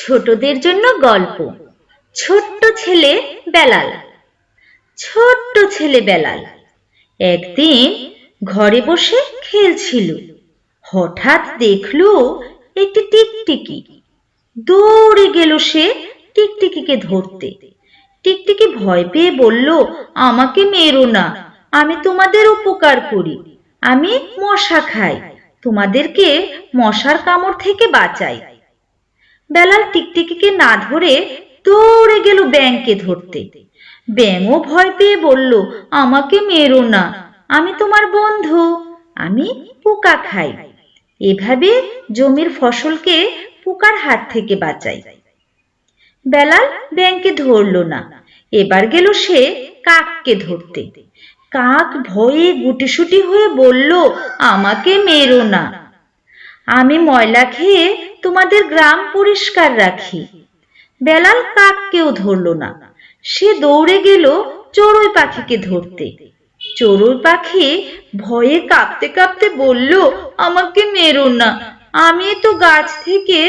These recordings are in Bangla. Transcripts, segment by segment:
ছোটদের জন্য গল্প। ছোট্ট ছেলে বেলাল। ছোট্ট ছেলে বেলাল একদিন ঘরে বসে খেলছিল। হঠাৎ দেখলো একটি টিকটিকি। দৌড়ে গেল সে টিকটিকিকে ধরতে। টিকটিকি ভয় পেয়ে বলল, আমাকে মেরো না, আমি তোমাদের উপকার করি। আমি মশা খাই, তোমাদেরকে মশার কামড় থেকে বাঁচাই। বেলাল টিকটিকিকে না ধরে দৌড়ে গেল ব্যাঙকে ধরতে। ব্যাঙও ভয় পেয়ে বলল, আমাকে মেরো না, আমি তোমার বন্ধু, আমি পোকা খাই। এভাবে জমির ফসলকে পোকার হাত থেকে বাঁচাই। বেলাল ব্যাঙকে ধরল না, এবার গেল সে কাককে ধরতে। কাক ভয়ে গুটিসুটি হয়ে বলল, আমাকে মেরো না, আমি ময়লা খেয়ে তোমাদের গ্রাম পরিষ্কার রাখি। বেলাল কাককেও ধরল না, সে দৌড়ে গেল চড়ুই পাখিকে ধরতে। চড়ুই পাখি ভয়ে কাঁপতে কাঁপতে বলল, আমাকে মেরো না, আমি তো গাছ থেকে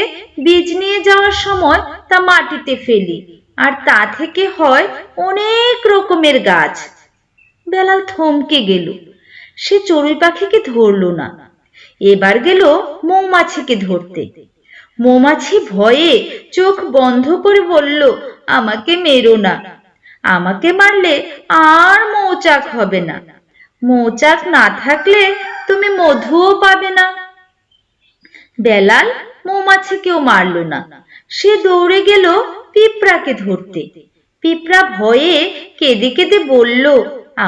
বীজ নিয়ে যাওয়ার সময় তা মাটিতে ফেলি, আর তা থেকে হয় অনেক রকমের গাছ। বেলাল থমকে গেল, সে চড়ুই পাখিকে ধরল না। এবার গেল মৌমাছিকে ধরতে। মৌমাছি ভয়ে চোখ বন্ধ করে বলল, আমাকে মেরো না, আমাকে মারলে আর মৌচাক হবে না, মৌচাক না থাকলে তুমি মধুও পাবে না। বেলাল মৌমাছিকেও মারল না, সে দৌড়ে গেল পিঁপড়াকে ধরতে। পিঁপড়া ভয়ে কেঁদে কেঁদে বলল,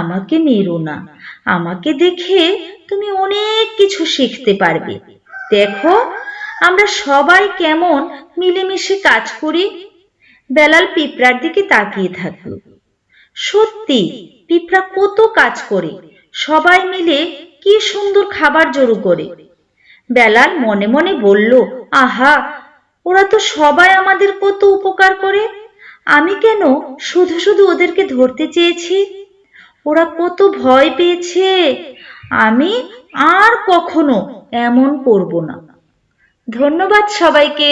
আমাকে মেরো না, আমাকে দেখে তুমি অনেক কিছু শিখতে পারবে। দেখো আমরা সবাই কেমন মিলেমিশে কাজ করি। বেলাল পিঁপড়ার দিকে তাকিয়ে থাকলো। সত্যি পিঁপড়া কত কাজ করে, সবাই মিলে কি সুন্দর খাবার জড়ো করে। বেলাল মনে মনে বলল, আহা, ওরা তো সবাই আমাদের কত উপকার করে, আমি কেন শুধু শুধু ওদেরকে ধরতে চেয়েছি। ওরা কত ভয় পেয়েছে, আমি আর কখনো এমন করব না। ধন্যবাদ সবাইকে।